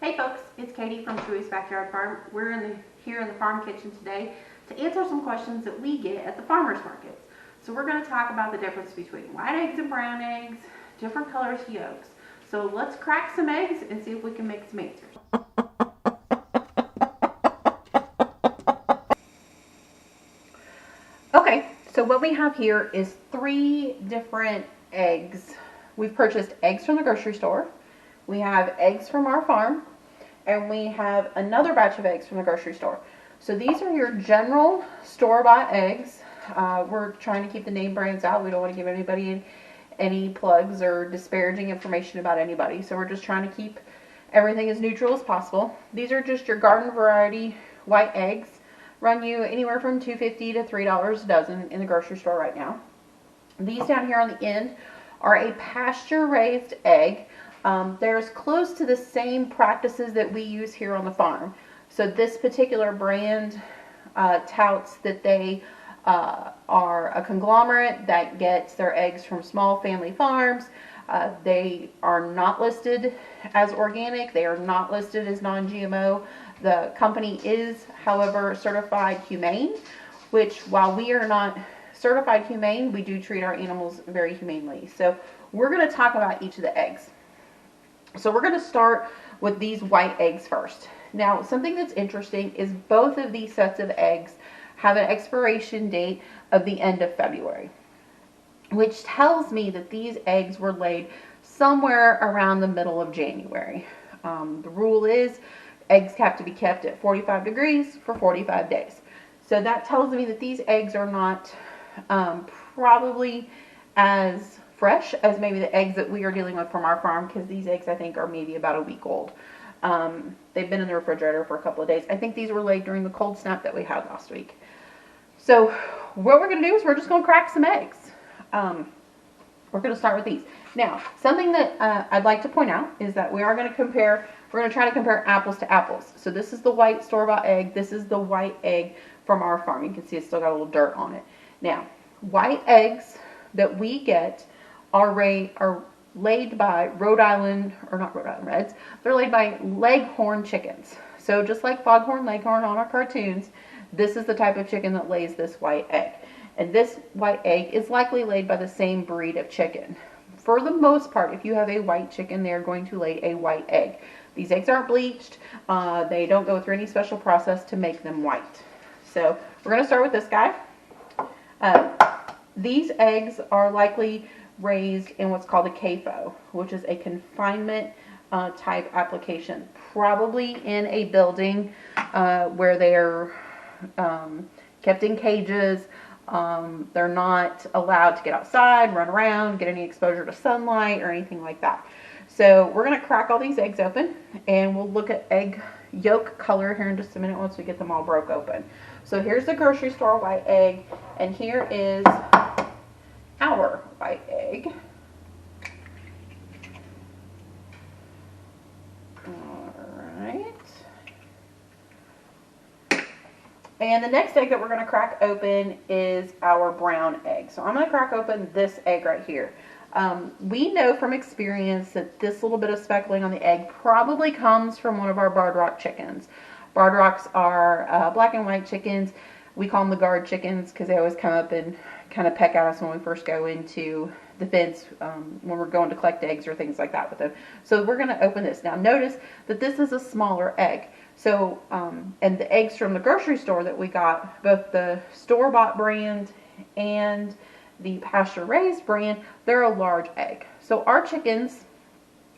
Hey folks, it's Katie from Chewy's Backyard Farm. We're here in the farm kitchen today to answer some questions that we get at the farmers markets. So we're going to talk about the difference between white eggs and brown eggs, different colors of yolks. So let's crack some eggs and see if we can make some answers. Okay, so what we have here is 3 different eggs. We've purchased eggs from the grocery store. We have eggs from our farm. And we have another batch of eggs from the grocery store. So these are your general store-bought eggs. We're trying to keep the name brands out. We don't want to give anybody any plugs or disparaging information about anybody. So we're just trying to keep everything as neutral as possible. These are just your garden variety white eggs. Run you anywhere from $2.50 to $3 a dozen in the grocery store right now. These down here on the end are a pasture raised egg. There's close to the same practices that we use here on the farm. So this particular brand touts that they are a conglomerate that gets their eggs from small family farms. They are not listed as organic. They are not listed as non-GMO. The company is, however, certified humane, which while we are not certified humane, we do treat our animals very humanely. So we're going to talk about each of the eggs. So we're going to start with these white eggs first. Now, something that's interesting is both of these sets of eggs have an expiration date of the end of February, which tells me that these eggs were laid somewhere around the middle of January. The rule is eggs have to be kept at 45 degrees for 45 days. So that tells me that these eggs are not probably as fresh as maybe the eggs that we are dealing with from our farm, because these eggs I think are maybe about a week old. They've been in the refrigerator for a couple of days. I think these were laid during the cold snap that we had last week. So what we're going to do is we're just going to crack some eggs. We're going to start with these. Now, something that I'd like to point out is that we are going to compare, we're going to try to compare apples to apples. So this is the white store-bought egg. This is the white egg from our farm. You can see it's still got a little dirt on it. Now, white eggs that we get are laid by Rhode Island, or not Rhode Island Reds, they're laid by Leghorn chickens. So just like Foghorn Leghorn on our cartoons, this is the type of chicken that lays this white egg. And this white egg is likely laid by the same breed of chicken. For the most part, if you have a white chicken, they're going to lay a white egg. These eggs aren't bleached. They don't go through any special process to make them white. So we're going to start with this guy. These eggs are likely raised in what's called a CAFO, which is a confinement type application, probably in a building where they're kept in cages. They're not allowed to get outside, run around, get any exposure to sunlight or anything like that. So we're going to crack all these eggs open, and we'll look at egg yolk color here in just a minute once we get them all broke open. So here's the grocery store white egg, and here is our white egg. Alright. And the next egg that we're going to crack open is our brown egg. So I'm going to crack open this egg right here. We know from experience that this little bit of speckling on the egg probably comes from one of our barred rock chickens. Barred rocks are black and white chickens. We call them the guard chickens because they always come up and kind of peck at us when we first go into the fence when we're going to collect eggs or things like that with them. So we're going to open this. Now notice that this is a smaller egg. So, and the eggs from the grocery store that we got, both the store-bought brand and the Pasture Raised brand, they're a large egg. So our chickens,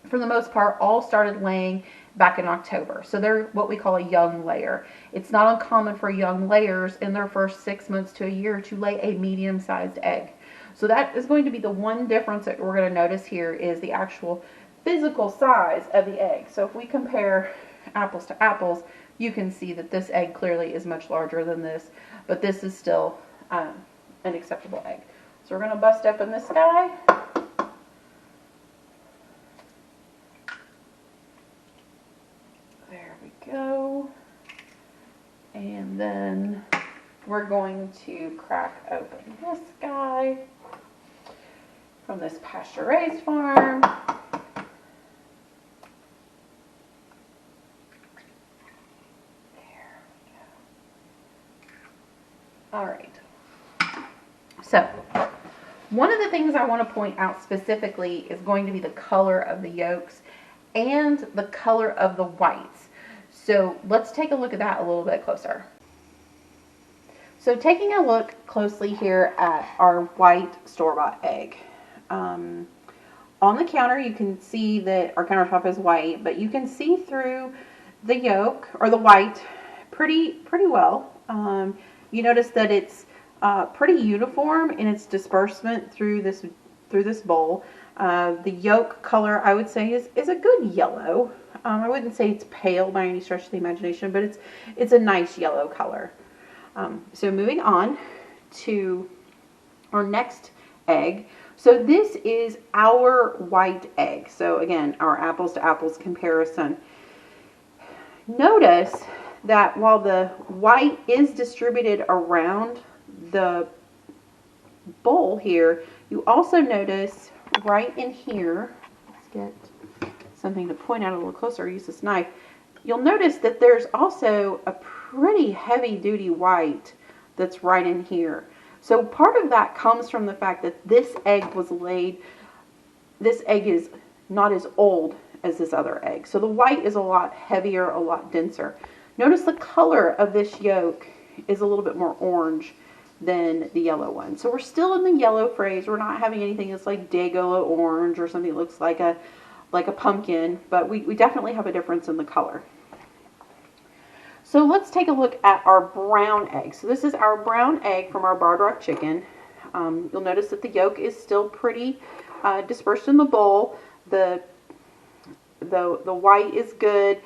for the most part, all started laying back in October. So they're what we call a young layer. It's not uncommon for young layers in their first 6 months to a year to lay a medium-sized egg. So that is going to be the one difference that we're going to notice here is the actual physical size of the egg. So if we compare apples to apples, you can see that this egg clearly is much larger than this, but this is still an acceptable egg. So we're going to bust open this guy. There we go. And then we're going to crack open this guy from this Pasture Raised farm. All right. So, one of the things I want to point out specifically is going to be the color of the yolks and the color of the whites. So let's take a look at that a little bit closer. So taking a look closely here at our white store-bought egg. On the counter you can see that our countertop is white, but you can see through the yolk or the white pretty well. You notice that it's pretty uniform in its disbursement through this bowl. The yolk color, I would say, is a good yellow. I wouldn't say it's pale by any stretch of the imagination, but it's a nice yellow color. So moving on to our next egg. So this is our white egg. So again, our apples to apples comparison. Notice that while the white is distributed around the bowl here, you also notice right in here, let's get something to point out a little closer, use this knife, you'll notice that there's also a pretty heavy duty white that's right in here. So part of that comes from the fact that this egg was laid, this egg is not as old as this other egg. So the white is a lot heavier, a lot denser. Notice the color of this yolk is a little bit more orange than the yellow one. So we're still in the yellow phrase. We're not having anything that's like Dayglow orange or something that looks like a pumpkin, but we definitely have a difference in the color. So let's take a look at our brown egg. So this is our brown egg from our Barred Rock chicken. You'll notice that the yolk is still pretty dispersed in the bowl. The white is good.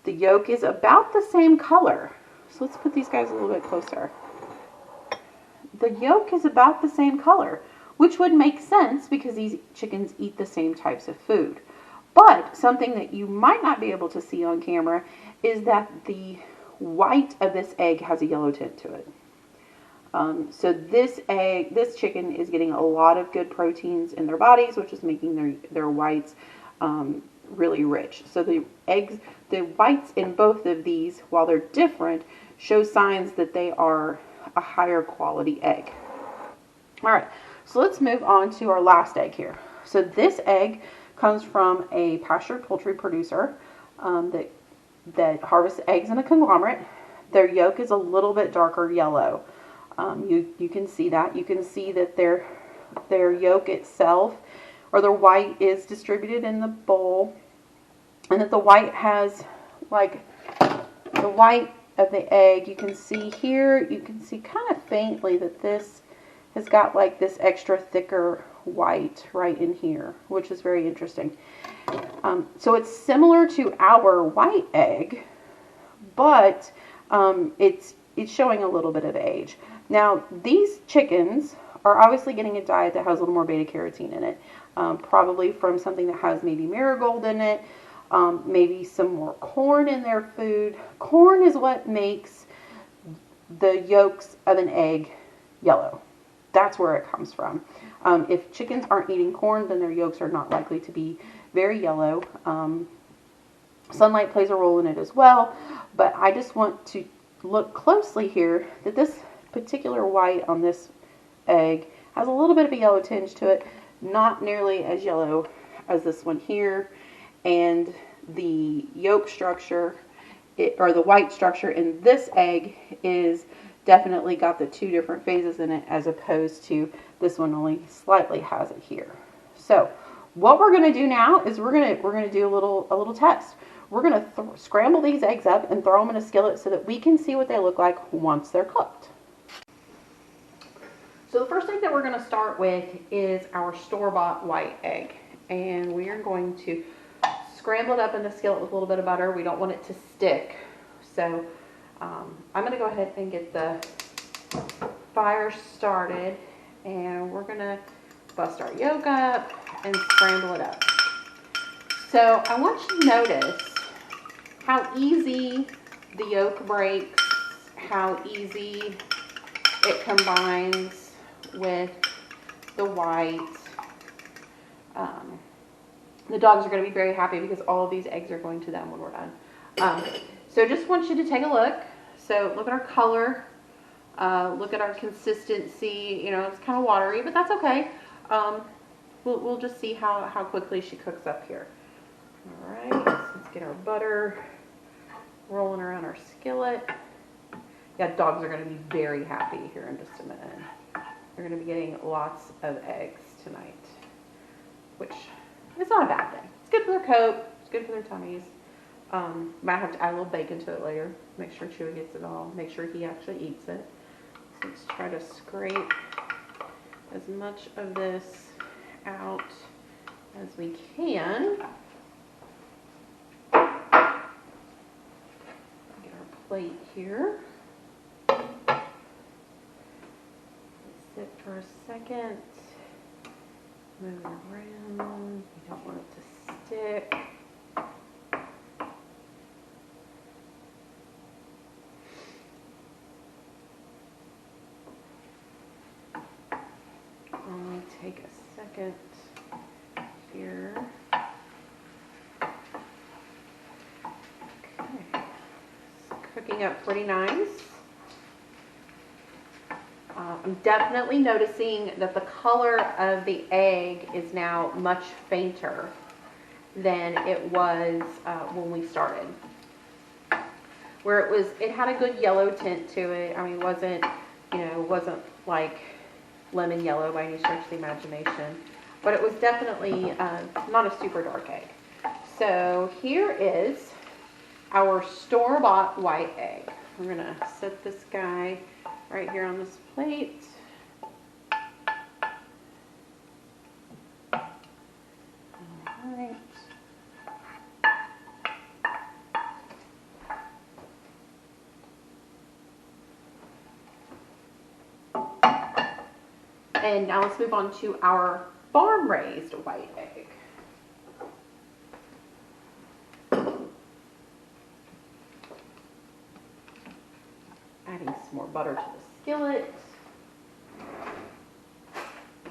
The yolk is about the same color. So let's put these guys a little bit closer. The yolk is about the same color, which would make sense because these chickens eat the same types of food. But something that you might not be able to see on camera is that the white of this egg has a yellow tint to it. So this chicken is getting a lot of good proteins in their bodies, which is making their whites really rich. So the whites in both of these, while they're different, show signs that they are a higher quality egg. All right, so let's move on to our last egg here. So this egg comes from a pastured poultry producer that harvests eggs in a conglomerate. Their yolk is a little bit darker yellow. You can see that. You can see that their yolk itself, or their white, is distributed in the bowl, and that the white has, like, the white of the egg, you can see here, you can see kind of faintly that this has got like this extra thicker white right in here, which is very interesting. So it's similar to our white egg, but it's showing a little bit of age. Now, these chickens are obviously getting a diet that has a little more beta carotene in it, probably from something that has maybe marigold in it, maybe some more corn in their food. Corn is what makes the yolks of an egg yellow. That's where it comes from. If chickens aren't eating corn, then their yolks are not likely to be very yellow. Sunlight plays a role in it as well, but I just want to look closely here that this particular white on this egg has a little bit of a yellow tinge to it, not nearly as yellow as this one here. And the yolk structure, or the white structure in this egg, is definitely got the two different phases in it, as opposed to this one only slightly has it here. So what we're going to do now is we're going to do a little test. We're going to scramble these eggs up and throw them in a skillet so that we can see what they look like once they're cooked. So the first egg that we're going to start with is our store-bought white egg, and we are going to scramble it up in a skillet with a little bit of butter. We don't want it to stick, so I'm going to go ahead and get the fire started, and we're going to bust our yolk up and scramble it up. So I want you to notice how easy the yolk breaks, how easy it combines with the white. The dogs are going to be very happy because all of these eggs are going to them when we're done. So just want you to take a look. So look at our color. Look at our consistency. You know, it's kind of watery, but that's okay. We'll just see how quickly she cooks up here. All right, so let's get our butter rolling around our skillet. Yeah, dogs are going to be very happy here in just a minute. They're going to be getting lots of eggs tonight, which is not a bad thing. It's good for their coat. It's good for their tummies. Might have to add a little bacon to it later. Make sure Chewy gets it all. Make sure he actually eats it. So let's try to scrape as much of this out as we can. Get our plate here. Sit for a second. Move it around. You don't want it to stick. I'll take a second here. Okay. It's cooking up pretty nice. I'm definitely noticing that the color of the egg is now much fainter than it was when we started. Where it had a good yellow tint to it. I mean, wasn't like lemon yellow by any stretch of the imagination, but it was definitely not a super dark egg. So here is our store-bought white egg. We're gonna set this guy right here on this plate. All right. And now let's move on to our farm-raised white egg. Adding some more butter to the skillet.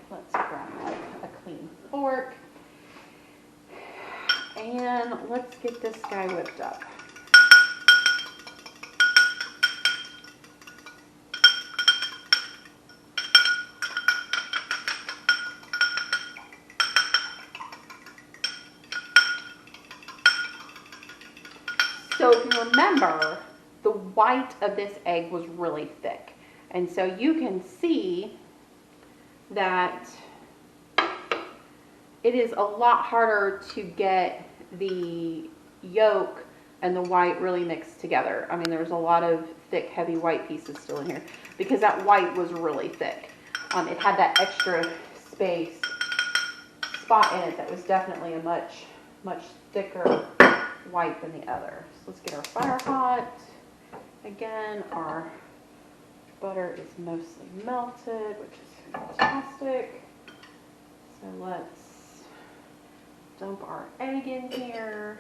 Let's grab a clean fork. And let's get this guy whipped up. So if you remember, the white of this egg was really thick. And so you can see that it is a lot harder to get the yolk and the white really mixed together. I mean, there's a lot of thick, heavy white pieces still in here because that white was really thick. It had that extra spot in it that was definitely a much thicker white than the other. So let's get our fire hot. Again, our butter is mostly melted, which is fantastic. So let's dump our egg in here.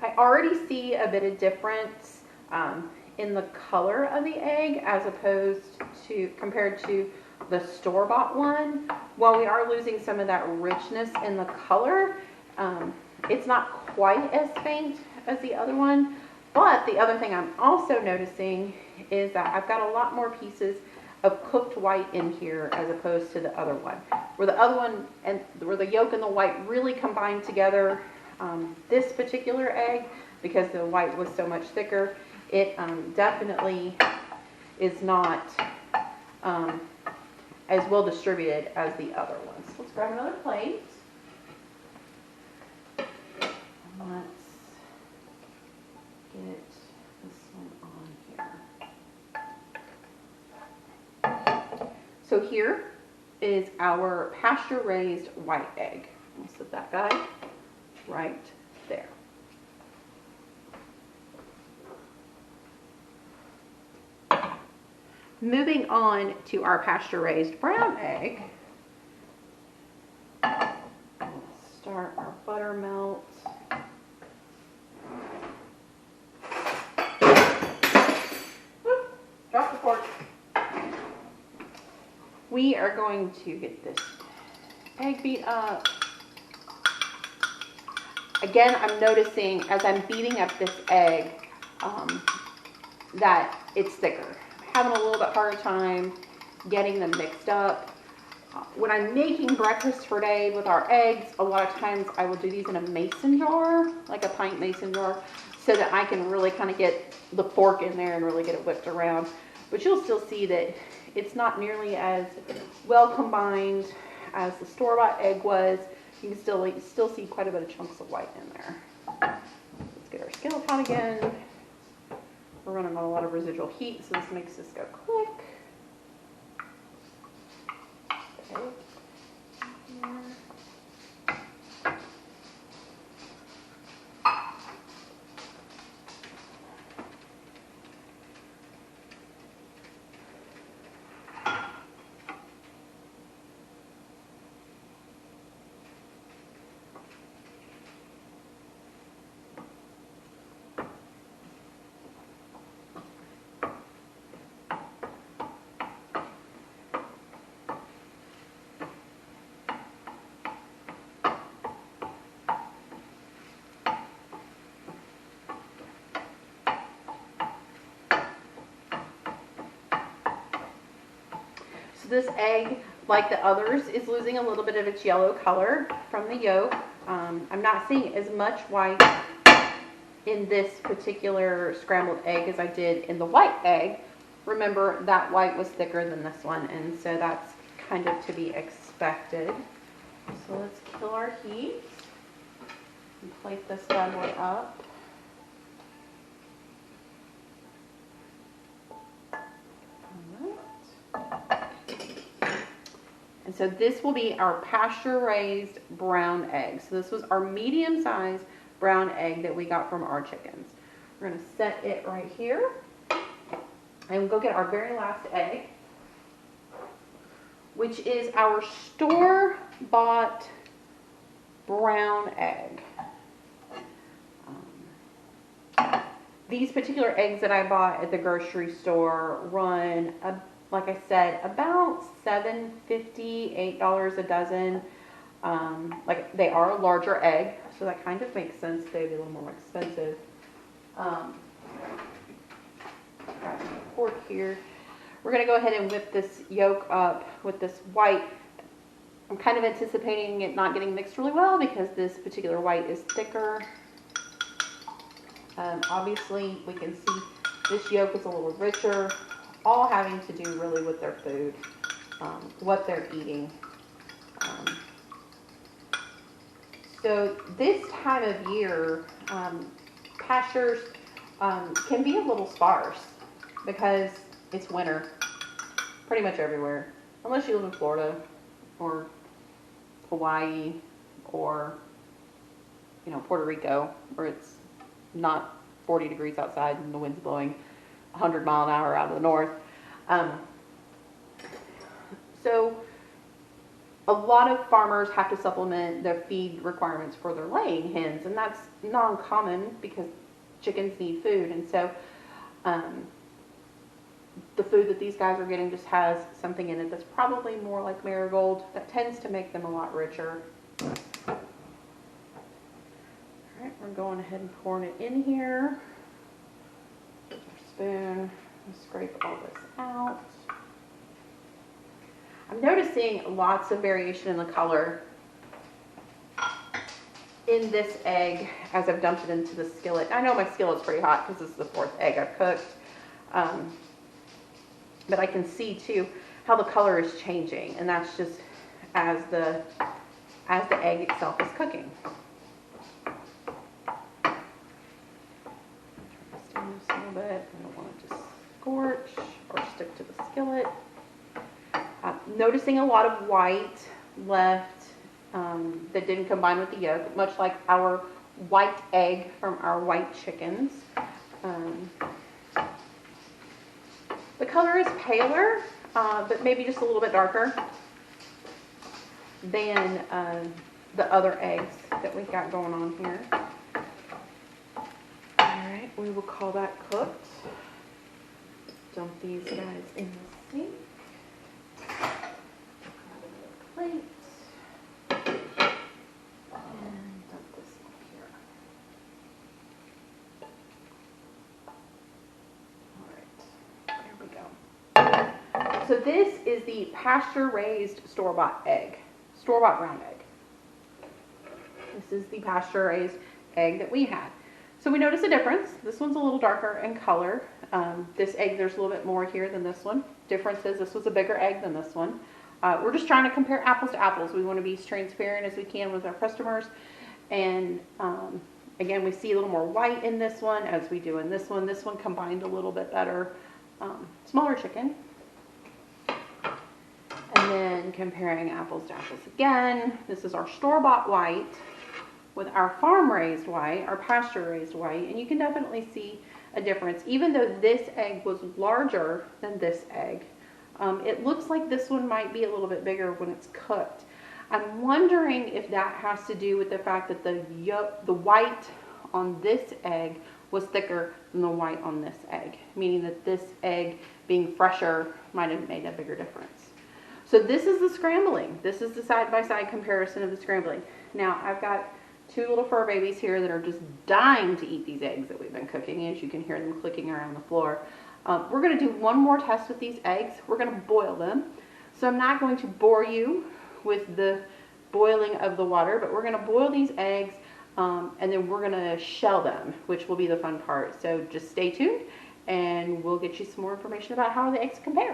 I already see a bit of difference in the color of the egg as opposed to compared to the store-bought one. While we are losing some of that richness in the color, it's not quite as faint as the other one. But the other thing I'm also noticing is that I've got a lot more pieces of cooked white in here as opposed to the other one. Where the other one and where the yolk and the white really combined together, this particular egg, because the white was so much thicker, it definitely is not as well distributed as the other ones. So let's grab another plate. Let's get this one on here. So here is our pasture-raised white egg. We'll set that guy right there. Moving on to our pasture-raised brown egg. Start our butter melt. Whoop, drop the fork. We are going to get this egg beat up. Again, I'm noticing as I'm beating up this egg that it's thicker. I'm having a little bit harder time getting them mixed up. When I'm making breakfast for Dave with our eggs, a lot of times I will do these in a mason jar, like a pint mason jar, so that I can really kind of get the fork in there and really get it whipped around. But you'll still see that it's not nearly as well combined as the store-bought egg was. You can still see quite a bit of chunks of white in there. Let's get our skillet hot again. We're running on a lot of residual heat, so this makes this go quick. Okay. This egg, like the others, is losing a little bit of its yellow color from the yolk. I'm not seeing as much white in this particular scrambled egg as I did in the white egg. Remember, that white was thicker than this one, and so that's kind of to be expected. So let's kill our heat and plate this bad boy up. And so this will be our pasture-raised brown egg. So this was our medium-sized brown egg that we got from our chickens. We're going to set it right here. And we'll go get our very last egg, which is our store-bought brown egg. These particular eggs that I bought at the grocery store run like I said, about $7.50, $8 a dozen. Like they are a larger egg, so that kind of makes sense. They'd be a little more expensive. Got my fork here. We're going to go ahead and whip this yolk up with this white. I'm kind of anticipating it not getting mixed really well because this particular white is thicker. Obviously, we can see this yolk is a little richer. All having to do really with their food, what they're eating. So this time of year, pastures can be a little sparse because it's winter pretty much everywhere, unless you live in Florida or Hawaii or Puerto Rico, where it's not 40 degrees outside and the wind's blowing 100 mile an hour out of the north. So a lot of farmers have to supplement their feed requirements for their laying hens, and that's non-common because chickens need food. And so the food that these guys are getting just has something in it that's probably more like marigold. That tends to make them a lot richer. All right, we're going ahead and pouring it in here. Spoon and scrape all this out. I'm noticing lots of variation in the color in this egg as I've dumped it into the skillet. I know my skillet's pretty hot because this is the fourth egg I've cooked. But I can see too how the color is changing, and that's just as the egg itself is cooking. Just a little bit. I don't want to just scorch or stick to the skillet. Noticing a lot of white left that didn't combine with the yolk, much like our white egg from our white chickens. The color is paler, but maybe just a little bit darker than the other eggs that we've got going on here. Alright, we will call that cooked. Dump these guys in the sink. Grab another plate. And dump this up here. So this is the pasture raised store-bought egg, store-bought ground egg. This is the pasture raised egg that we had. So we notice a difference. This one's a little darker in color. This egg, there's a little bit more here than this one. Difference is this was a bigger egg than this one. We're just trying to compare apples to apples. We want to be as transparent as we can with our customers. And again, we see a little more white in this one as we do in this one. This one combined a little bit better. Smaller chicken. And then comparing apples to apples again. This is our store-bought white with our farm-raised white, our pasture-raised white. And you can definitely see a difference. Even though this egg was larger than this egg, it looks like this one might be a little bit bigger when it's cooked. I'm wondering if that has to do with the fact that the white on this egg was thicker than the white on this egg, meaning that this egg being fresher might have made a bigger difference. So this is the scrambling. This is the side-by-side comparison of the scrambling. Now I've got two little fur babies here that are just dying to eat these eggs that we've been cooking. As you can hear them clicking around the floor. We're going to do one more test with these eggs. We're going to boil them. So I'm not going to bore you with the boiling of the water, but we're going to boil these eggs and then we're going to shell them, which will be the fun part. So just stay tuned and we'll get you some more information about how the eggs compare.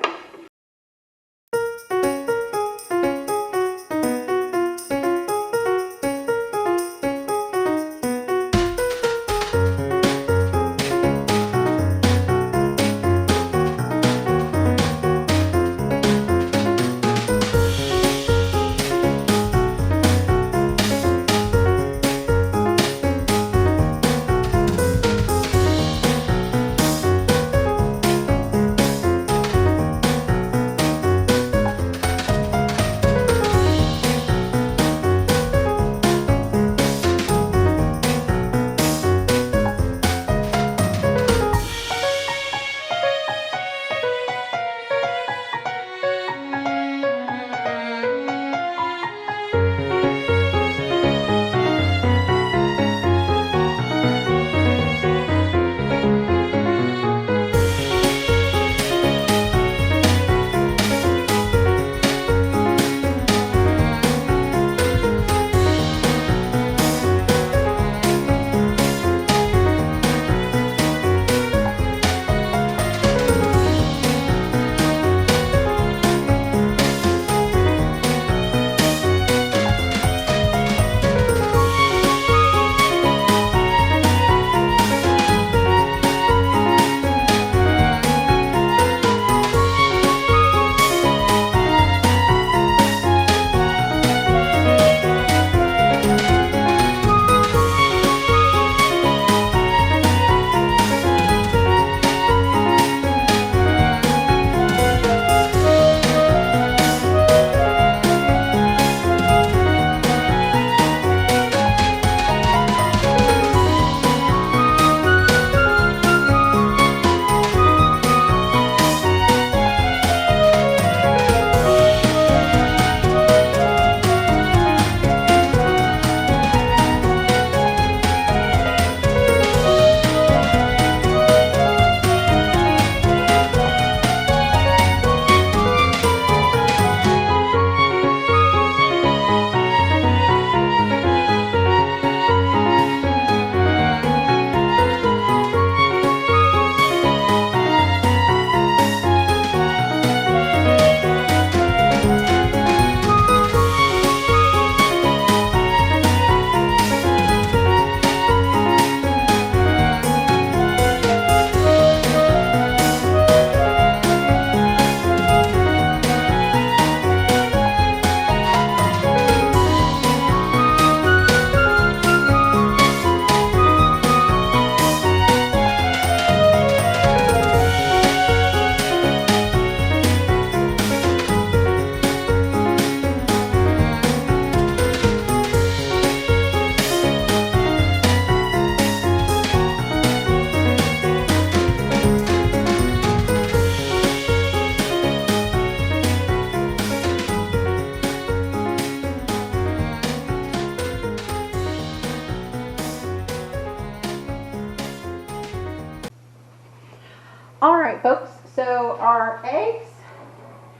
All right, folks, so our eggs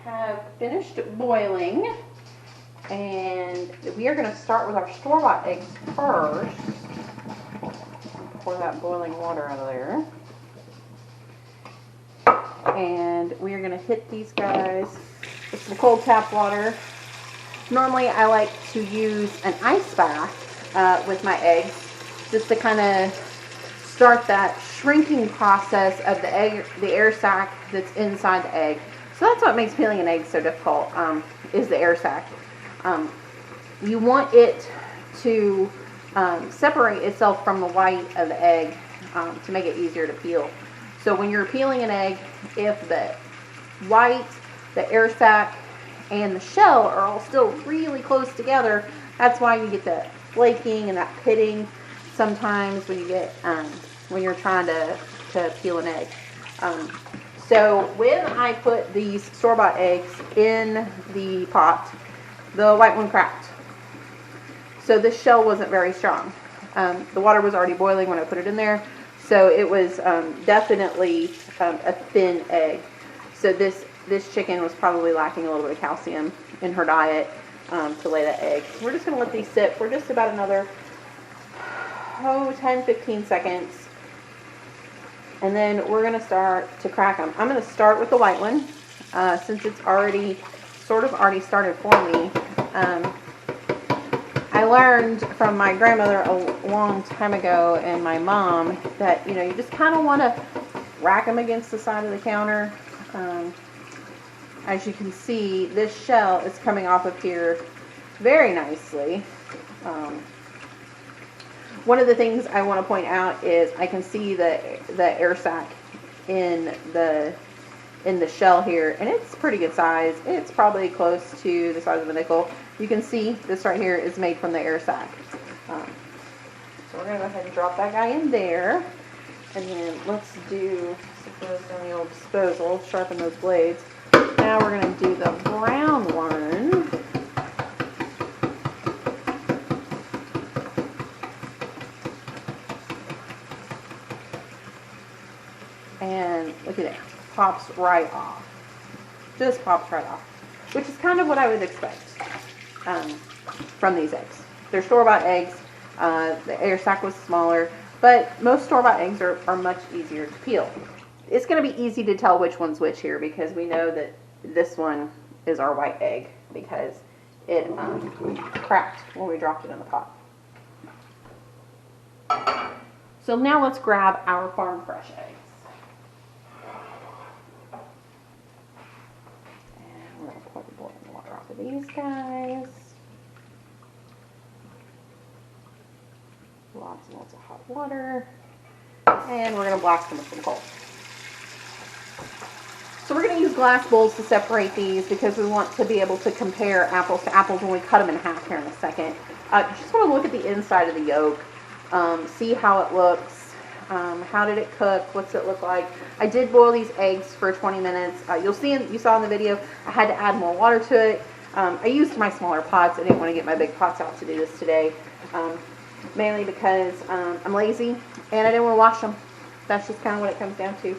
have finished boiling, and we are going to start with our store-bought eggs first. Pour that boiling water out of there. And we are going to hit these guys with some cold tap water. Normally I like to use an ice bath with my eggs, just to kind of start that shrinking process of the egg, the air sac that's inside the egg. So that's what makes peeling an egg so difficult, is the air sac. You want it to separate itself from the white of the egg to make it easier to peel. So when you're peeling an egg, if the white, the air sac, and the shell are all still really close together, that's why you get that flaking and that pitting sometimes when you get when you're trying to peel an egg. So when I put these store-bought eggs in the pot, the white one cracked. So this shell wasn't very strong. The water was already boiling when I put it in there, so it was definitely a thin egg. So this chicken was probably lacking a little bit of calcium in her diet to lay that egg. We're just going to let these sit for just about another 10-15 seconds, and then we're going to start to crack them. I'm going to start with the white one since it's already started for me. I learned from my grandmother a long time ago and my mom that, you know, you just kind of want to rack them against the side of the counter. As you can see, this shell is coming off of here very nicely. One of the things I want to point out is I can see the air sac in the shell here, and it's pretty good size. It's probably close to the size of a nickel. You can see this right here is made from the air sac. So we're going to go ahead and drop that guy in there. And then let's do, suppose on the old disposal, sharpen those blades. Now we're going to do the brown one. And look at that, pops right off. Just pops right off, which is kind of what I would expect from these eggs. They're store-bought eggs. The air sac was smaller, but most store-bought eggs are much easier to peel. It's going to be easy to tell which one's which here because we know that this one is our white egg because it cracked when we dropped it in the pot. So now let's grab our farm fresh eggs. And we're going to pour the boiling water off of these guys. Lots and lots of hot water. And we're going to blast them with some cold. So we're going to use glass bowls to separate these because we want to be able to compare apples to apples when we cut them in half here in a second. Just want to look at the inside of the yolk, see how it looks, how did it cook, what's it look like. I did boil these eggs for 20 minutes. You saw in the video, I had to add more water to it. I used my smaller pots. I didn't want to get my big pots out to do this today, mainly because I'm lazy and I didn't want to wash them. That's just kind of what it comes down to.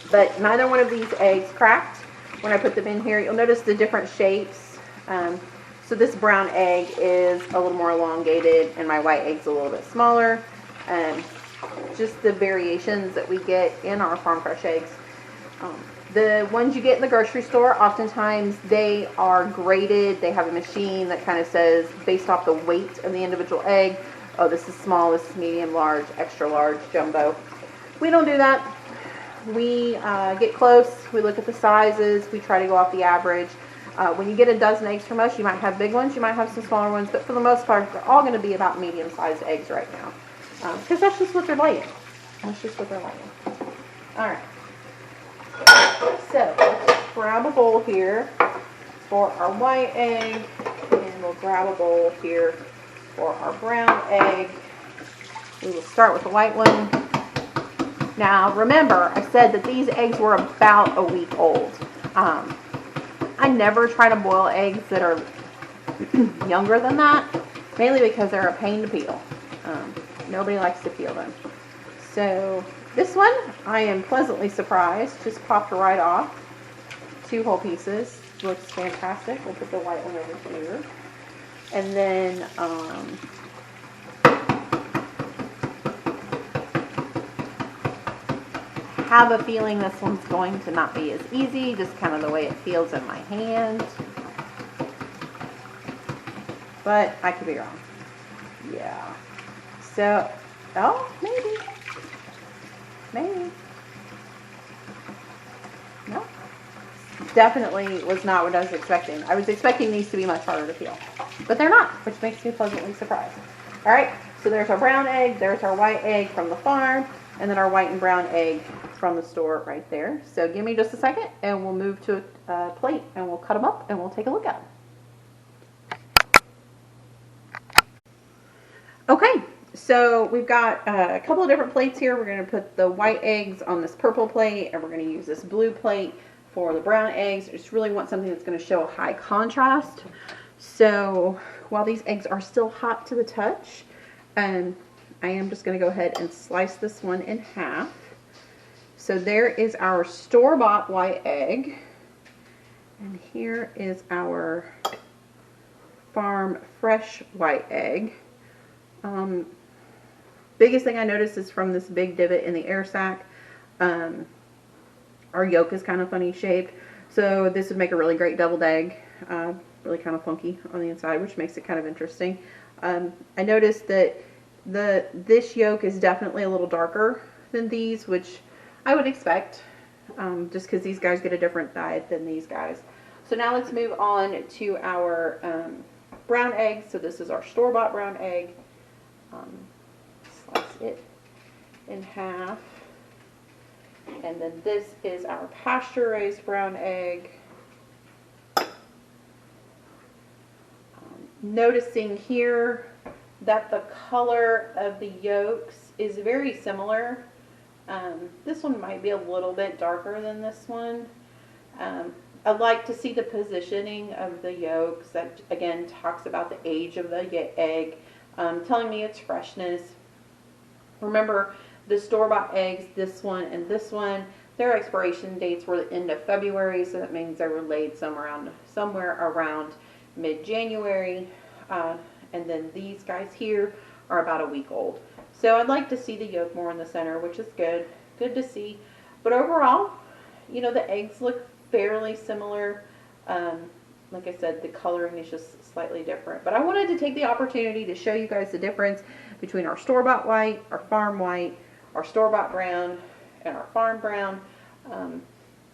But neither one of these eggs cracked when I put them in here. You'll notice the different shapes. So this brown egg is a little more elongated and my white egg's a little bit smaller. Just the variations that we get in our farm fresh eggs. The ones you get in the grocery store, oftentimes they are graded. They have a machine that kind of says, based off the weight of the individual egg, oh, this is small, this is medium, large, extra large, jumbo. We don't do that. We get close, we look at the sizes, we try to go off the average. When you get a dozen eggs from us, you might have big ones, you might have some smaller ones, but for the most part, they're all going to be about medium-sized eggs right now. Because that's just what they're laying. That's just what they're laying. Alright. So, let's grab a bowl here for our white egg, and we'll grab a bowl here for our brown egg. We will start with the white one. Now, remember, I said that these eggs were about a week old. I never try to boil eggs that are younger than that, mainly because they're a pain to peel. Nobody likes to peel them. So, this one, I am pleasantly surprised, just popped right off. 2 whole pieces. Looks fantastic. We'll put the white one over here. And then have a feeling this one's going to not be as easy, just kind of the way it feels in my hand. But I could be wrong. Yeah. So, oh, maybe. Maybe. No. Definitely was not what I was expecting. I was expecting these to be much harder to peel. But they're not, which makes me pleasantly surprised. Alright, so there's our brown egg, there's our white egg from the farm, and then our white and brown egg from the store right there. So give me just a second, and we'll move to a plate, and we'll cut them up, and we'll take a look at them. Okay, so we've got a couple of different plates here. We're going to put the white eggs on this purple plate, and we're going to use this blue plate for the brown eggs. I just really want something that's going to show a high contrast. So while these eggs are still hot to the touch, I am just going to go ahead and slice this one in half. So there is our store-bought white egg, and here is our farm fresh white egg. Biggest thing I noticed is from this big divot in the air sac, our yolk is kind of funny shaped, so this would make a really great deviled egg. Really kind of funky on the inside, which makes it kind of interesting. I noticed that this yolk is definitely a little darker than these, which I would expect, just because these guys get a different dye than these guys. So now let's move on to our brown egg. So this is our store-bought brown egg. Slice it in half. And then this is our pasture-raised brown egg. Noticing here that the color of the yolks is very similar. This one might be a little bit darker than this one. I'd like to see the positioning of the yolks. That again talks about the age of the egg, telling me its freshness. Remember, the store-bought eggs, this one and this one, their expiration dates were the end of February, so that means they were laid somewhere around mid-January, and then these guys here are about a week old. So I'd like to see the yolk more in the center, which is good to see. But overall, you know, the eggs look fairly similar. Like I said, the coloring is just slightly different. But I wanted to take the opportunity to show you guys the difference between our store-bought white, our farm white, our store-bought brown, and our farm brown.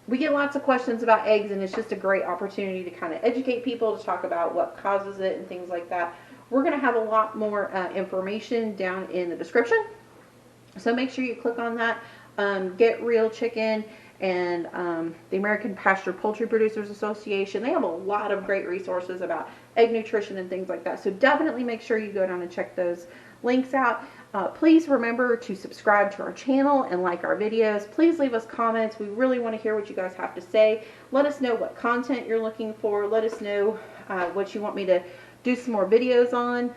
We get lots of questions about eggs, and it's just a great opportunity to kind of educate people, to talk about what causes it and things like that. We're going to have a lot more information down in the description, so make sure you click on that. Get Real Chicken and the American Pasture Poultry Producers Association. They have a lot of great resources about egg nutrition and things like that, so definitely make sure you go down and check those links out. Please remember to subscribe to our channel and like our videos. Please leave us comments. We really want to hear what you guys have to say. Let us know what content you're looking for. Let us know what you want me to do some more videos on.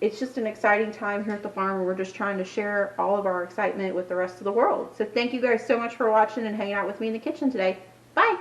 It's just an exciting time here at the farm, and we're just trying to share all of our excitement with the rest of the world. So thank you guys so much for watching and hanging out with me in the kitchen today. Bye!